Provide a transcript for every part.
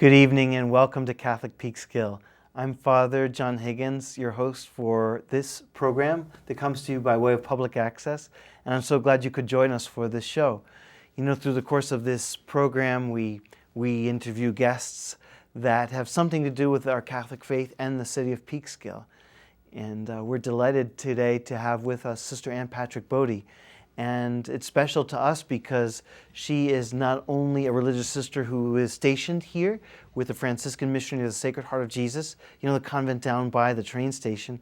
Good evening and welcome to Catholic Peekskill. I'm Father John Higgins, your host for this program that comes to you by way of public access, and I'm so glad you could join us for this show. You know, through the course of this program, we interview guests that have something to do with our Catholic faith and the city of Peekskill. And we're delighted today to have with us Sister Ann Patrick Boddie. And it's special to us because she is not only a religious sister who is stationed here with the Franciscan Missionary of the Sacred Heart of Jesus, you know, the convent down by the train station,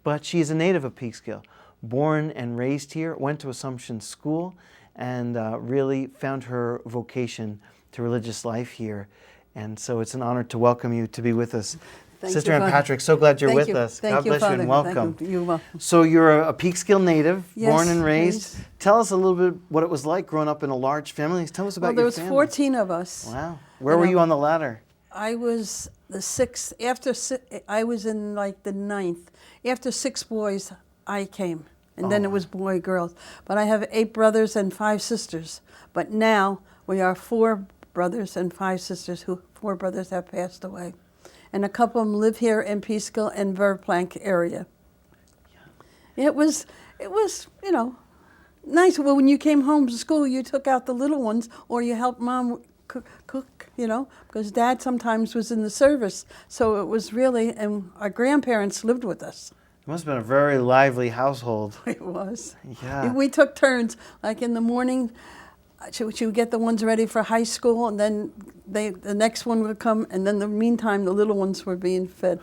but she is a native of Peekskill, born and raised here, went to Assumption School, and really found her vocation to religious life here. And so it's an honor to welcome you to be with us. Sister Ann Patrick, so glad you're with us. God bless you and welcome. You're welcome. So you're a Peekskill native, Yes, born and raised. Tell us a little bit what it was like growing up in a large family. Tell us about your family. Well, there was 14 of us. Wow. Where were you on the ladder? I was the sixth. I was in like the ninth. After 6 boys, I came. And then it was boy, girls. But I have 8 brothers and 5 sisters. But now we are 4 brothers and 5 sisters. 4 brothers have passed away. And a couple of them live here in Peekskill and Verplank area. Yeah. It was, you know, nice. Well, when you came home from school, you took out the little ones, or you helped Mom cook, you know, because Dad sometimes was in the service. So it was really, and our grandparents lived with us. It must have been a very lively household. It was. Yeah. We took turns. Like in the morning, she would get the ones ready for high school, and then the next one would come, and then in the meantime, the little ones were being fed.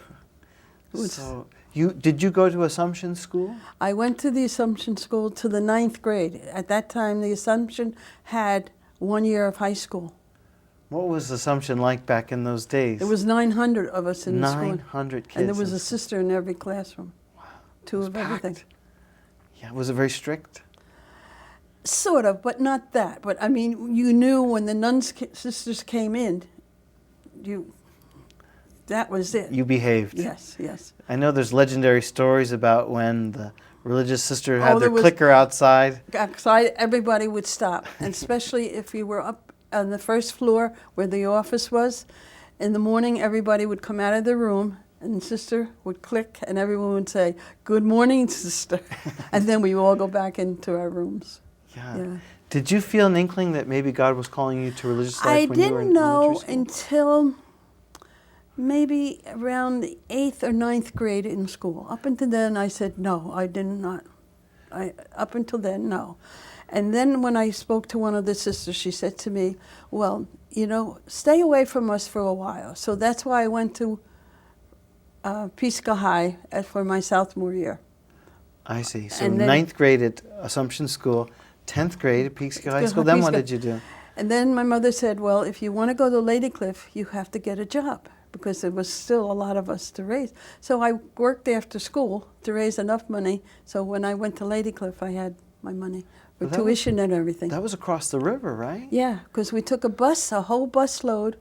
So did you go to Assumption School? I went to the Assumption School to the 9th grade. At that time, the Assumption had 1 year of high school. What was Assumption like back in those days? There was 900 of us in the school. 900 kids. And there was a sister in every classroom. Wow. 2 of everything. Yeah, was it very strict? Sort of, but not that. But I mean, you knew when the sisters came in, that was it. You behaved. Yes, yes. I know there's legendary stories about when the religious sister had their clicker outside. Outside, everybody would stop, and especially if you were up on the first floor where the office was. In the morning, everybody would come out of the room, and Sister would click, and everyone would say, "Good morning, Sister," and then we all go back into our rooms. Yeah. Did you feel an inkling that maybe God was calling you to religious life when you were in elementary school? I didn't know until maybe around the 8th or 9th grade in school. Up until then, I said, no, I did not. Up until then, no. And then when I spoke to one of the sisters, she said to me, well, you know, stay away from us for a while. So that's why I went to Peekskill High for my sophomore year. I see. So 9th grade at Assumption School, 10th grade at Peekskill High School. Then what did you do? And then my mother said, well, if you want to go to Ladycliff, you have to get a job, because there was still a lot of us to raise. So I worked after school to raise enough money, so when I went to Ladycliff, I had my money for tuition and everything. That was across the river, right? Yeah, because we took a whole bus load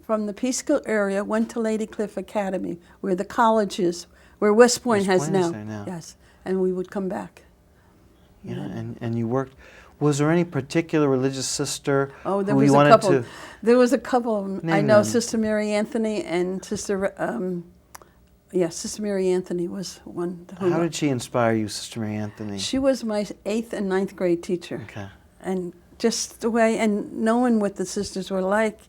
from the Peekskill area, went to Ladycliff Academy, where the college is, where West Point has now. Yes, and we would come back. Yeah, and you worked. Was there any particular religious sister who you wanted to? There was a couple of them. I know them. Sister Mary Anthony and Sister Mary Anthony was one. How did she inspire you, Sister Mary Anthony? She was my 8th and 9th grade teacher. Okay. And just the way, and knowing what the sisters were like.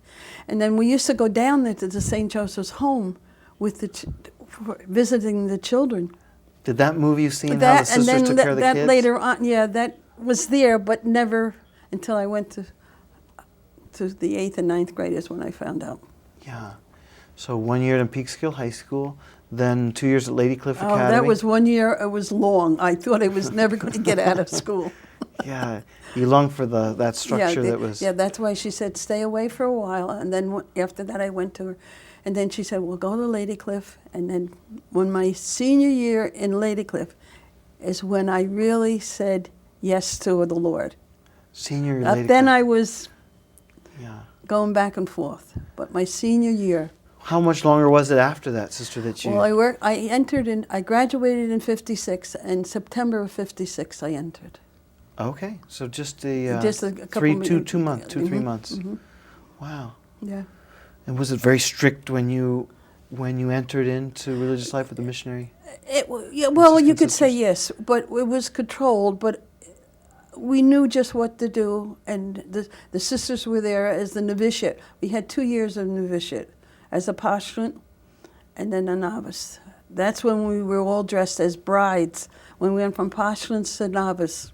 And then we used to go down there to the St. Joseph's home with visiting the children. Did that move you, seeing how the sisters took care of the kids? That later on, yeah, that was there, but never until I went to the 8th and 9th grade is when I found out. Yeah. So 1 year in Peekskill High School, then 2 years at Ladycliff Academy. Oh, that was 1 year. It was long. I thought I was never going to get out of school. Yeah. You longed for that structure that was... Yeah, that's why she said, stay away for a while. And then after that, I went to her. And then she said, well, go to Ladycliff. And then when my senior year in Ladycliff is when I really said yes to the Lord. Senior Ladycliff. Then I was going back and forth. But my senior year. How much longer was it after that, Sister, that you... Well, I graduated in 56, and September of 56 I entered. Okay, so just a couple 2 months, 2-3 months. Mm-hmm. Wow. Yeah. And was it very strict when you entered into religious life with the missionary? Yeah, well, you could say sisters? yes, but it was controlled. But we knew just what to do, and the sisters were there as the novitiate. We had 2 years of novitiate as a postulant and then a novice. That's when we were all dressed as brides. When we went from postulants to novice,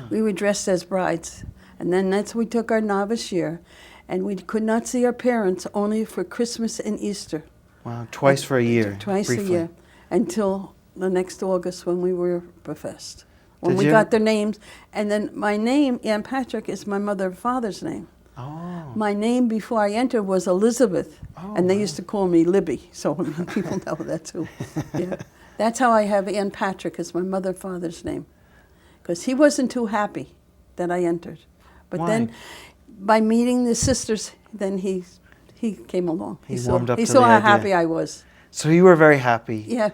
we were dressed as brides. And then we took our novice year, and we could not see our parents only for Christmas and Easter. Wow, twice for a year. Twice briefly. a year, until the next August when we were professed. When Did we you got ever- their names. And then my name, Ann Patrick, is my mother and father's name. Oh. My name before I entered was Elizabeth, and they used to call me Libby, so people know that too. Yeah. That's how I have Ann Patrick as my mother and father's name, because he wasn't too happy that I entered. But Why? then, by meeting the sisters, then he came along. He warmed up He to saw the how idea. happy I was. So you were very happy. Yeah.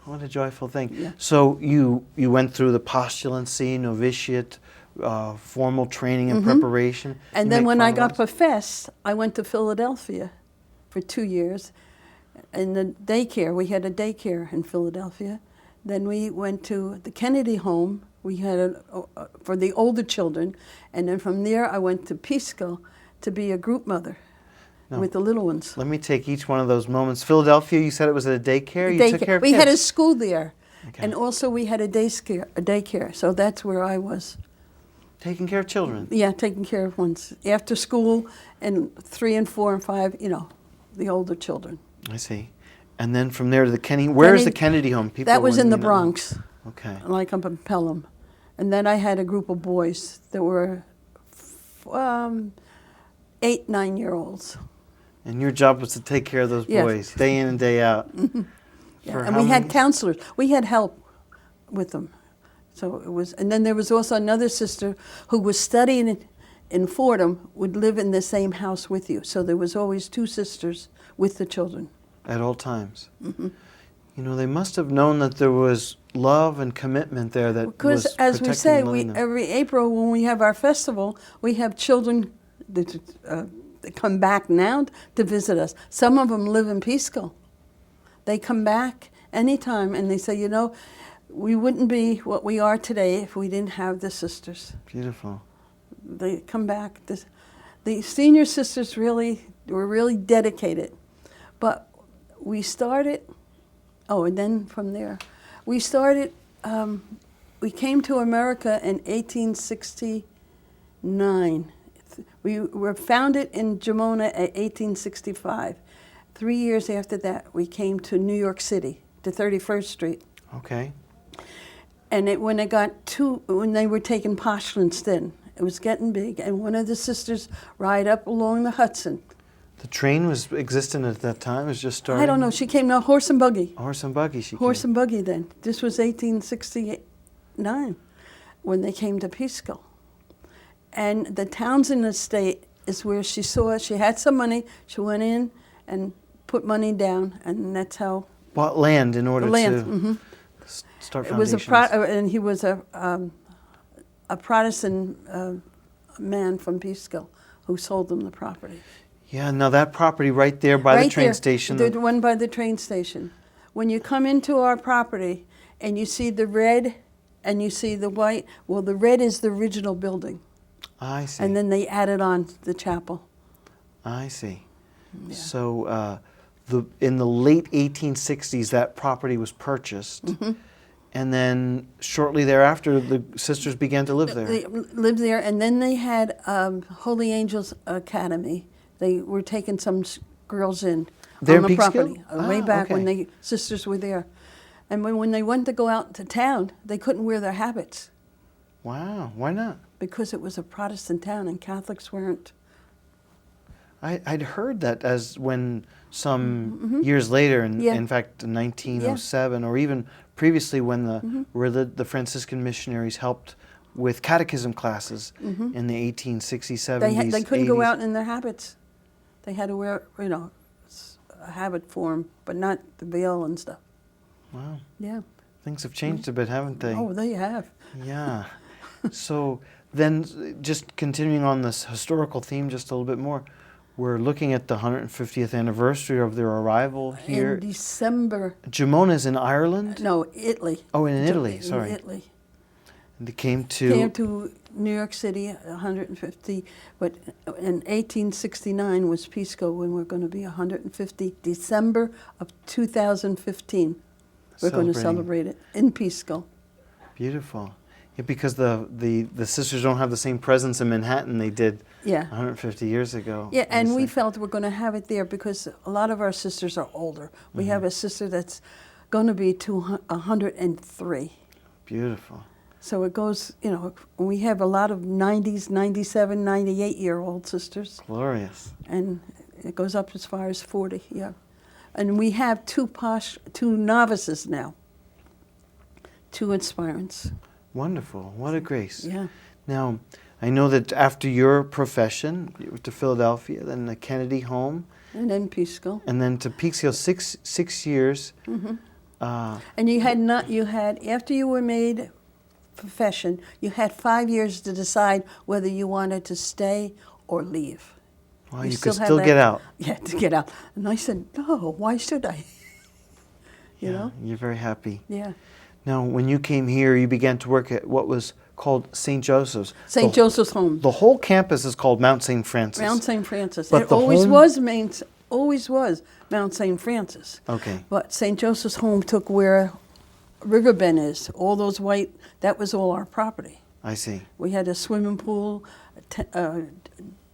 What a joyful thing. Yeah. So you went through the postulancy, novitiate, formal training and preparation. And You then make when I final got ones? professed, I went to Philadelphia for 2 years. In the daycare, we had a daycare in Philadelphia. Then we went to the Kennedy home. We had for the older children. And then from there, I went to Peekskill to be a group mother No. with the little ones. Let me take each one of those moments. Philadelphia, you said it was at a daycare? You took care of We had a kids? school there. Okay. And also we had a daycare. So that's where I was. Taking care of children. Yeah, taking care of ones. After school, and 3 and 4 and 5, the older children. I see. And then from there to the Kennedy. Where is the Kennedy- Kennedy home? People That was in wouldn't the know. Bronx, Okay. like up in Pelham. And then I had a group of boys that were 8, 9-year-olds. And your job was to take care of those Yeah. boys, day in and day out. Yeah. For And how we had many- counselors. We had help with them. So it was, and then there was also another sister who was studying in Fordham, would live in the same house with you. So there was always 2 sisters with the children. At all times. You know, they must have known that there was love and commitment there that Because was as we protecting say, and loving them. every April when we have our festival, we have children that come back now to visit us. Some of them live in Peekskill. They come back anytime and they say, we wouldn't be what we are today if we didn't have the sisters. Beautiful. They come back. The senior sisters were really dedicated. But we started, and then from there, we started, we came to America in 1869. We were founded in Jamona at 1865. 3 years after that, we came to New York City, to 31st Street. Okay. And when they were taking postulants then, it was getting big. And one of the sisters ride up along the Hudson. The train was existent at that time. It was just starting. I don't know. She came now horse and buggy. Horse and buggy. She Horse came. and buggy then. This was 1869 when they came to Peekskill. And the Townsend estate is where she had some money. She went in and put money down, and that's how Bought land in order the land. to start It was foundations. and he was a Protestant man from Peekskill who sold them the property. Yeah, now that property right there by the Right train there, station. the one by the train station. When you come into our property and you see the red and you see the white, well, the red is the original building. I see. And then they added on the chapel. I see. Yeah. So in the late 1860s, that property was purchased. And then shortly thereafter, the sisters began to live there. They lived there, and then they had Holy Angels Academy. They were taking some girls in There on in the Peekskill? property way back when okay. the sisters were there. And when they went to go out to town, they couldn't wear their habits Wow, why not? because it was a Protestant town and Catholics weren't. I'd heard that as when some years later, Yeah. in fact, in 1907, or even previously when the Franciscan missionaries helped with catechism classes in the 1860s, 70s, They couldn't go 80s. out in their habits. They had to wear, a habit form, but not the veil and stuff. Wow, Yeah. things have changed a bit, haven't they? Oh, they have. Yeah. So then, just continuing on this historical theme just a little bit more, we're looking at the 150th anniversary of their arrival here. In December. Gimona's in Ireland? No, Italy. Oh, in Italy, sorry. In Italy. And they came Came to New York City, 150, but in 1869 was Peekskill, when we're going to be 150, December of 2015. We're going to celebrate it in Peekskill. Beautiful. Yeah, because the sisters don't have the same presence in Manhattan they did 150 years ago. Yeah, and we felt we're going to have it there because a lot of our sisters are older. We have a sister that's going to be 103. Beautiful. So it goes, you know, we have a lot of 90s, 97, 98-year-old sisters. Glorious. And it goes up as far as 40, yeah. And we have two novices now, 2 aspirants. Wonderful. What a grace. Yeah. Now, I know that after your profession, you went to Philadelphia, then the Kennedy home. And then Peekskill. And then to Peekskill, six years. And you had, after you were made profession, you had 5 years to decide whether you wanted to stay or leave. Well, you could still get out. Yeah, to get out. And I said, no, why should I? You know? You're very happy. Yeah. Now, when you came here, you began to work at what was called St. Joseph's. St. Joseph's Home. The whole campus is called Mount St. Francis. Mount St. Francis. But it always was Mount St. Francis. Okay. But St. Joseph's Home took where Riverbend is. All those white, that was all our property. I see. We had a swimming pool,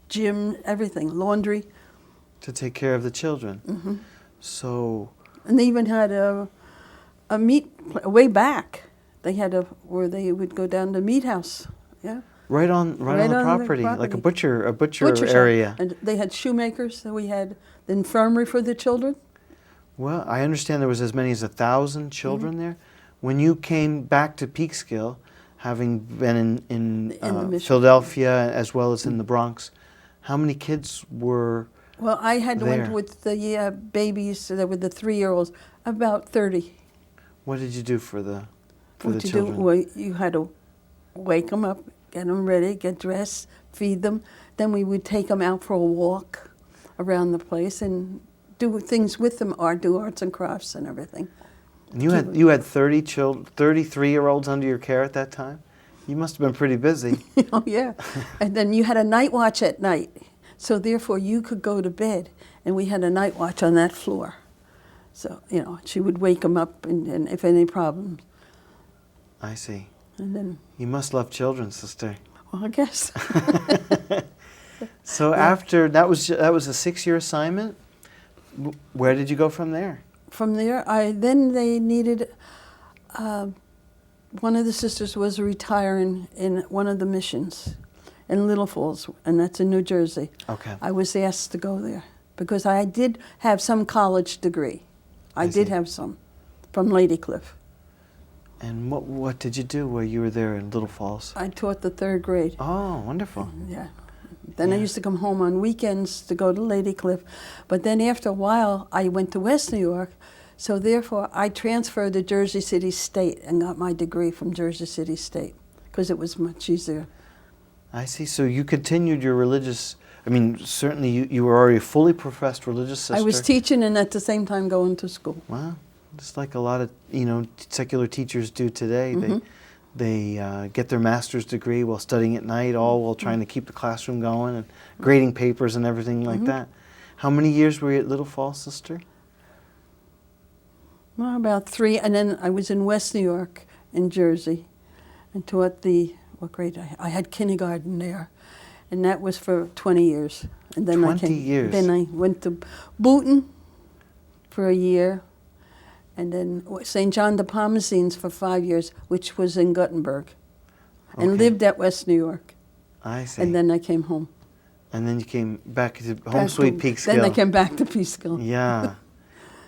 gym, everything, laundry. To take care of the children. So. And they even had a meat way back. They had where they would go down to meat house. Yeah. Right on the property, like a butcher area. Shop. And they had shoemakers. We had the infirmary for the children. Well, I understand there was as many as 1,000 children there. When you came back to Peekskill, having been in Philadelphia as well as in the Bronx, how many kids were Well, I had there? went with the babies that were the 3-year-olds, about 30. What did you do for the What you children? do? Well, you had to wake them up, get them ready, get dressed, feed them. Then we would take them out for a walk around the place and do things with them, do arts and crafts and everything. And you had 33-year-olds under your care at that time? You must have been pretty busy. Oh, yeah. And then you had a night watch at night. So therefore you could go to bed, and we had a night watch on that floor. So, you know, she would wake them up and if any problems. I see. And then, you must love children, sister. well, I guess. So after, that was a 6-year assignment? Where did you go from there? From there, then they needed, one of the sisters was retiring in one of the missions in Little Falls, and that's in New Jersey. Okay. I was asked to go there because I did have some college degree. I did have some from Lady Cliff. And what did you do while you were there in Little Falls? I taught the 3rd grade. Oh, wonderful. Yeah. Then I used to come home on weekends to go to Lady Cliff. But then after a while, I went to West New York. So therefore, I transferred to Jersey City State and got my degree from Jersey City State because it was much easier. I see. So you continued your religious, I mean, certainly you were already a fully professed religious sister. I was teaching and at the same time going to school. Wow. Just like a lot of, secular teachers do today. They get their master's degree while studying at night, all while trying to keep the classroom going and grading papers and everything like that. How many years were you at Little Falls, sister? Well, about 3, and then I was in West New York, in Jersey, and taught what grade? I had kindergarten there, and that was for 20 years. And then 20 years? Then I went to Booton for a year, and then St. John de Pomazines for 5 years, which was in Guttenberg, and lived at West New York. I see. And then I came home. And then you came back to home sweet Peekskill. Then I came back to Peekskill. Yeah.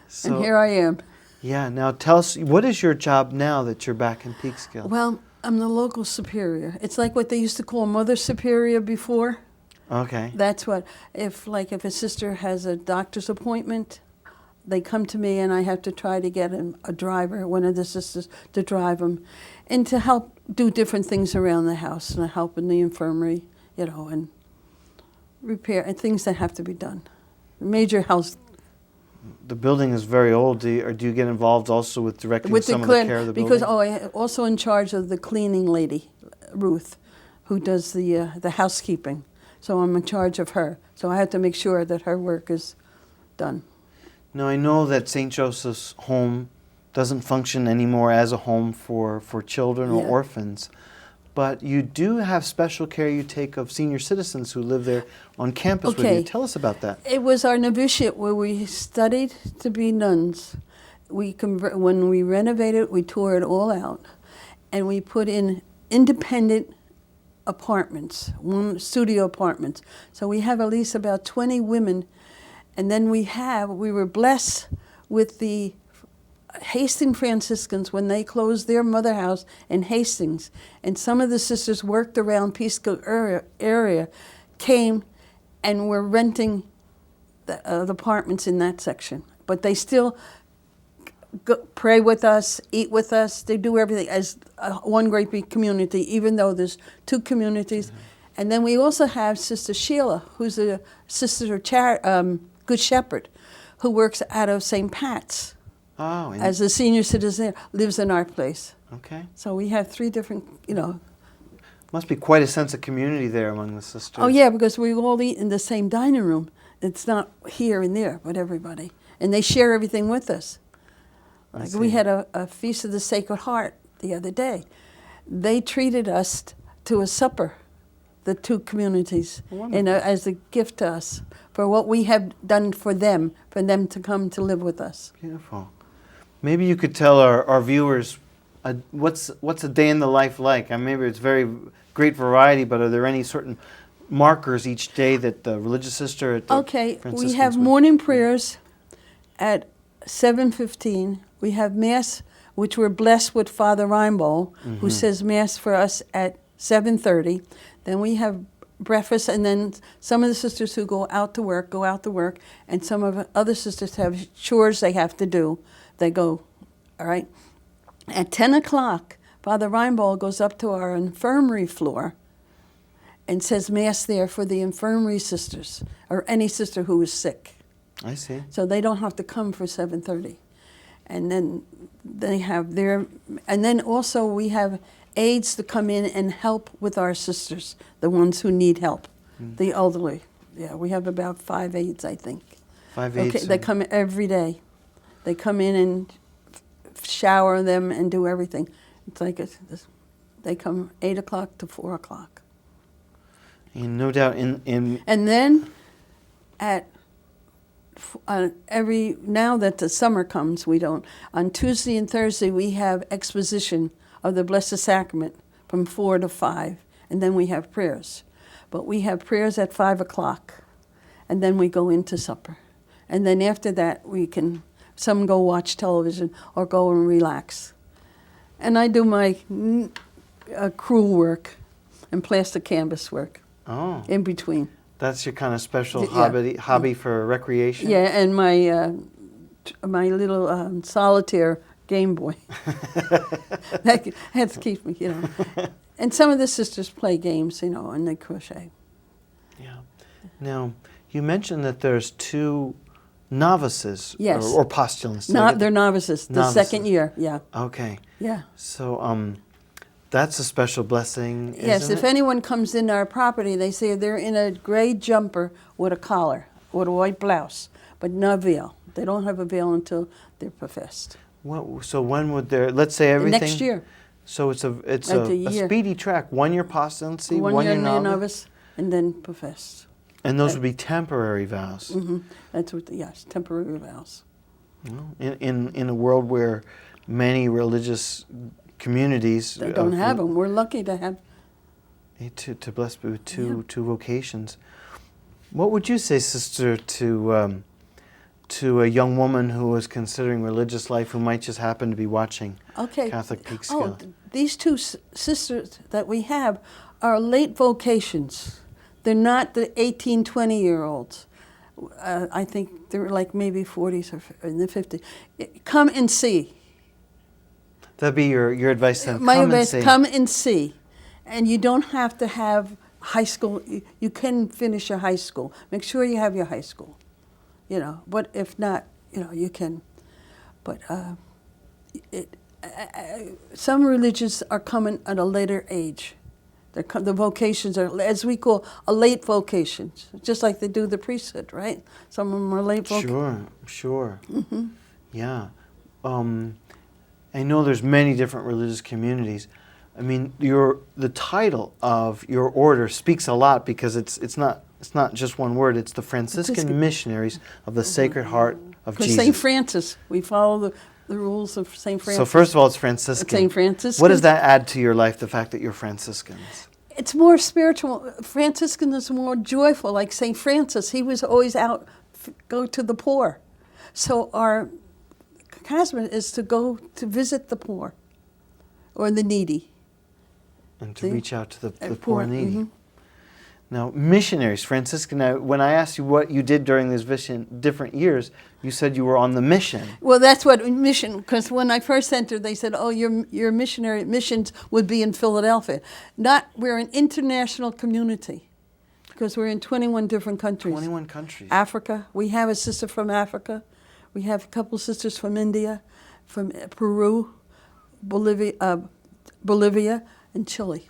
So, and here I am. Yeah. Now tell us, what is your job now that you're back in Peekskill? Well, I'm the local superior. It's like what they used to call Mother Superior before. Okay. That's what, if a sister has a doctor's appointment, they come to me and I have to try to get a driver, one of the sisters, to drive them and to help do different things around the house and help in the infirmary, and repair and things that have to be done. Major house. The building is very old. Or do you get involved also with directing some of the care of the building? Because I'm also in charge of the cleaning lady, Ruth, who does the housekeeping. So I'm in charge of her. So I have to make sure that her work is done. Now, I know that St. Joseph's Home doesn't function anymore as a home for children or orphans, but you do have special care you take of senior citizens who live there on campus with you. Tell us about that. It was our novitiate where we studied to be nuns. When we renovated, we tore it all out, and we put in independent apartments, studio apartments. So we have at least about 20 women, and then we were blessed with the Hastings Franciscans when they closed their mother house in Hastings, and some of the sisters worked around Peekskill area, came and were renting the apartments in that section. But they still pray with us, eat with us. They do everything as one great big community, even though there's two communities. Mm-hmm. And then we also have Sister Sheila, who's a sister Good Shepherd, who works out of St. Pat's. Oh, as a senior citizen, lives in our place. Okay. So we have 3 different, Must be quite a sense of community there among the sisters. Oh, yeah, because we all eat in the same dining room. It's not here and there, but everybody. And they share everything with us. Like we had a Feast of the Sacred Heart the other day. They treated us to a supper, the 2 communities, as a gift to us for what we have done for them to come to live with us. Beautiful. Maybe you could tell our viewers what's a day in the life like. Maybe it's very great variety, but are there any certain markers each day that the religious sister at the Franciscans we have morning prayers at 7:15. We have Mass, which we're blessed with Father Reinbold, who says Mass for us at 7:30. Then we have breakfast, and then some of the sisters who go out to work, and some of the other sisters have chores they have to do. They go, all right. At 10 o'clock, Father Reinbold goes up to our infirmary floor and says Mass there for the infirmary sisters, or any sister who is sick. I see. So they don't have to come for 7:30. And then they have and then also we have aides to come in and help with our sisters, the ones who need help, the elderly. Yeah, we have about 5 aides, I think. 5 aides. Okay, they come every day. They come in and shower them and do everything. It's like they come 8 o'clock to 4 o'clock. And no doubt And then now that the summer comes, on Tuesday and Thursday we have exposition of the Blessed Sacrament from 4 to 5, and then we have prayers. But we have prayers at 5 o'clock, and then we go into supper. And then after that, some go watch television or go and relax. And I do my crewel work and plaster canvas work in between. That's your kind of special hobby for recreation? Yeah, and my little solitaire Game Boy. That had to keep me, And some of the sisters play games, and they crochet. Yeah. Now, you mentioned that there's 2 novices, yes, or postulants. They're novices, the second year, yeah. Okay. Yeah. So that's a special blessing, yes, isn't if it? anyone comes in our property, they say they're in a gray jumper with a collar, with a white blouse, but no veil. They don't have a veil until they're professed. So when would let's say everything? Next year. So it's a speedy track, 1 year postulancy, 1 year novice, and then professed. And those would be temporary vows. Mm-hmm. That's temporary vows. In a world where many religious communities they don't have them. We're lucky to have to bless with two vocations. What would you say, Sister, to a young woman who is considering religious life who might just happen to be watching Catholic Peekskill? These 2 sisters that we have are late vocations. They're not the 18, 20-year-olds. I think they're like maybe 40s or in the 50s. Come and see. That'd be your advice then. My advice, come and see. And you don't have to have high school, you can finish your high school. Make sure you have your high school, you know. But if not, you know, you can. But some religions are coming at a later age. The vocations are, as we call, a late vocation, just like they do the priesthood, right? Some of them are late vocation. Sure. Mm-hmm. Yeah. I know there's many different religious communities. I mean, the title of your order speaks a lot because it's not just one word. It's the Franciscan Missionaries of the Sacred Heart of Jesus. St. Francis, we follow the rules of St. Francis. So first of all, it's Franciscan. St. Francis. What does that add to your life, the fact that you're Franciscans? It's more spiritual. Franciscan is more joyful, like St. Francis. He was always out, go to the poor. So our charisma is to go to visit the poor or the needy. And to reach out to the poor and needy. Mm-hmm. Now, missionaries, Franciscan, when I asked you what you did during these different years, you said you were on the mission. Well, that's what mission, because when I first entered, they said, oh, your missionary missions would be in Philadelphia. We're an international community, because we're in 21 different countries. 21 countries. Africa, we have a sister from Africa. We have a couple sisters from India, from Peru, Bolivia, and Chile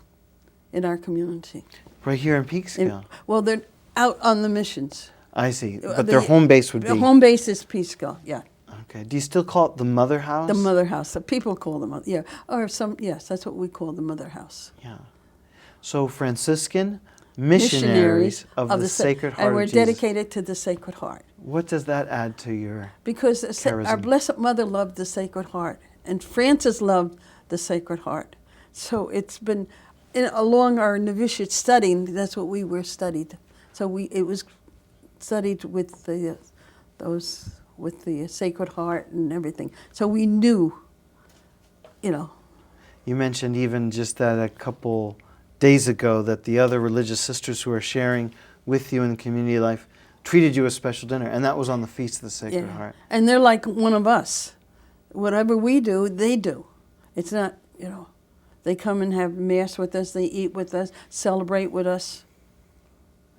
in our community. Right here in Peekskill? Well, they're out on the missions. I see. But their home base would be? The home base is Peekskill, yeah. Okay. Do you still call it the Mother House? The Mother House. So people call them, yeah. Or yes, that's what we call the Mother House. Yeah. So Franciscan missionaries of the Sacred Heart and we're of Jesus. dedicated to the Sacred Heart. What does that add to your Because charism? Our Blessed Mother loved the Sacred Heart, and Francis loved the Sacred Heart. So it's been, along our novitiate studying, that's what we were studied. So it was studied with the Sacred Heart and everything. So we knew, you know. You mentioned even just that a couple days ago that the other religious sisters who are sharing with you in the community life treated you a special dinner, and that was on the Feast of the Sacred Heart. And they're like one of us. Whatever we do, they do. It's not, you know, they come and have Mass with us, they eat with us, celebrate with us,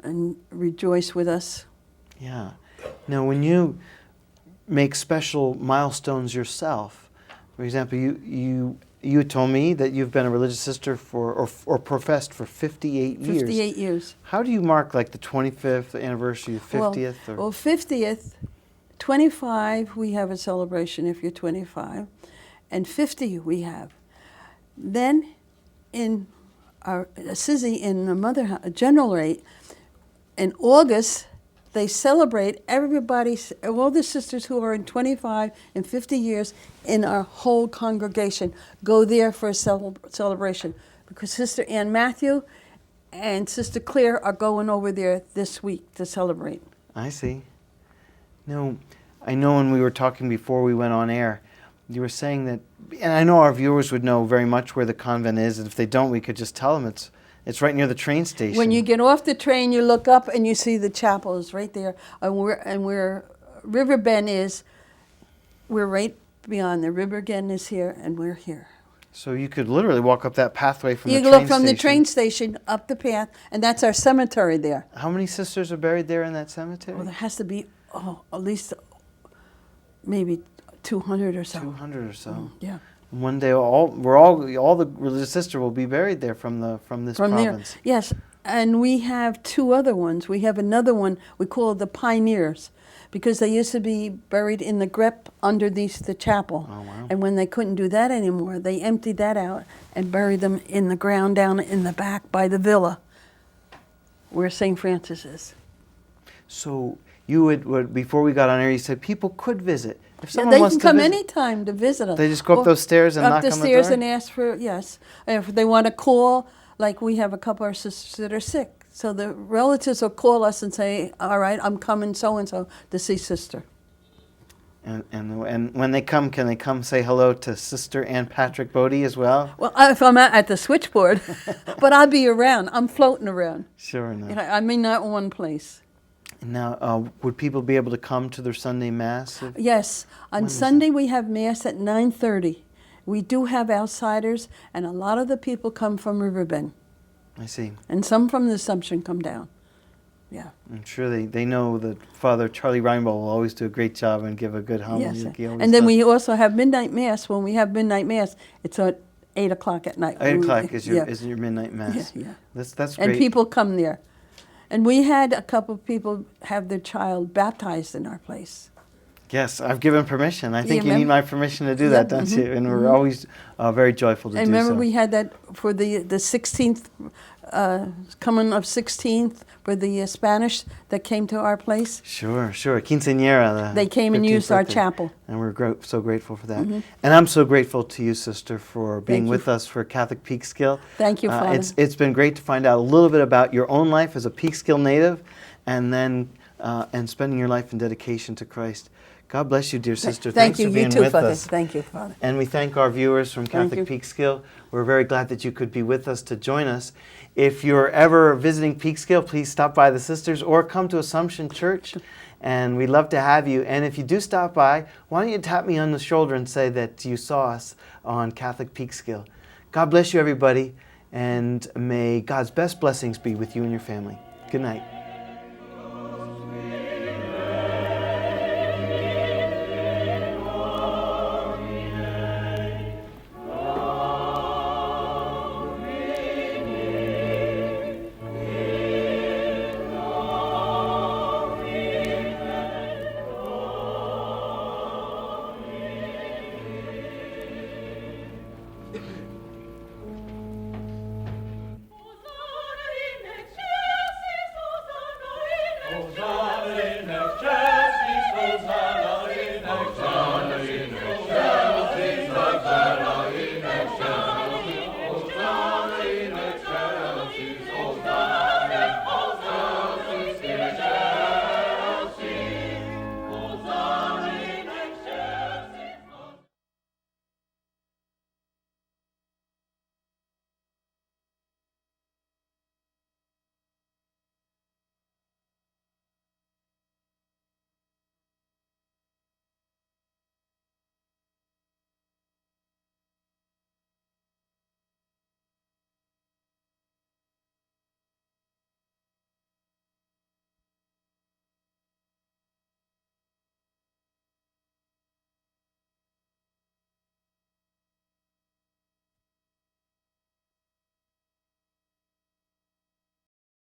and rejoice with us. Yeah. Now, when you make special milestones yourself, for example, you told me that you've been a religious sister or professed for 58 years. 58 years. How do you mark like the 25th anniversary, 50th? Well, 50th, 25 we have a celebration if you're 25, and 50 we have. Then in our Assisi in the Mother General Rate, in August, they celebrate everybody, all the sisters who are in 25 and 50 years in our whole congregation go there for a celebration, because Sister Ann Matthew and Sister Claire are going over there this week to celebrate. I see. No, I know when we were talking before we went on air, you were saying that, and I know our viewers would know very much where the convent is, and if they don't, we could just tell them it's right near the train station. When you get off the train, you look up and you see the chapel is right there. And where River Bend is, we're right beyond. The River Bend is here, and we're here. So you could literally walk up that pathway from the train You station. look from the train station up the path, and that's our cemetery there. How many sisters are buried there in that cemetery? Well, there has to be, at least maybe 200 or so. 200 or so. Yeah. One day, all the religious sisters will be buried there from this province. There. Yes, and we have two other ones. We have another one we call the Pioneers, because they used to be buried in the grep underneath the chapel. Oh, wow. And when they couldn't do that anymore, they emptied that out and buried them in the ground down in the back by the villa, where St. Francis is. So you would before we got on air, you said people could visit. If someone they wants can come to visit, anytime to visit us. They just go up those stairs and knock on the door? Up the stairs and ask for, yes. And if they want to call, like we have a couple of our sisters that are sick. So the relatives will call us and say, all right, I'm coming so-and-so to see sister. And when they come, can they come say hello to Sister Ann Patrick Boddie as well? Well, if I'm at the switchboard, but I'll be around. I'm floating around. Sure enough. You know, I mean, not one place. Now, would people be able to come to their Sunday Mass? Yes. On Sunday, we have Mass at 9:30. We do have outsiders, and a lot of the people come from Riverbend. I see. And some from the Assumption come down. Yeah. I'm sure they know that Father Charlie Reinbold will always do a great job and give a good homily. Yes. Like he always And then does. we also have midnight mass. When we have midnight mass, it's at 8 o'clock at night. 8 o'clock is Yeah. your midnight mass. Yeah, yeah. That's great. And people come there. And we had a couple of people have their child baptized in our place. Yes, I've given permission. I think you remember? need my permission to do that, don't you? And we're always very joyful to And do remember so. we had that for the 16th, coming of 16th, for the Spanish that came to our place. Sure. Quinceañera. They came and 15th used our birthday. chapel. And we're so grateful for that. And I'm so grateful to you, Sister, for being Thank you. with us for Catholic Peekskill. Thank you, Father. It's been great to find out a little bit about your own life as a Peekskill native, and then and spending your life in dedication to Christ. God bless you, dear sister. Thank Thanks you. for being You too, with Father. us. Thank you, Father. And we thank our viewers from Catholic Peekskill. We're very glad that you could be with us to join us. If you're ever visiting Peekskill, please stop by the sisters or come to Assumption Church, and we'd love to have you. And if you do stop by, why don't you tap me on the shoulder and say that you saw us on Catholic Peekskill. God bless you, everybody, and may God's best blessings be with you and your family. Good night.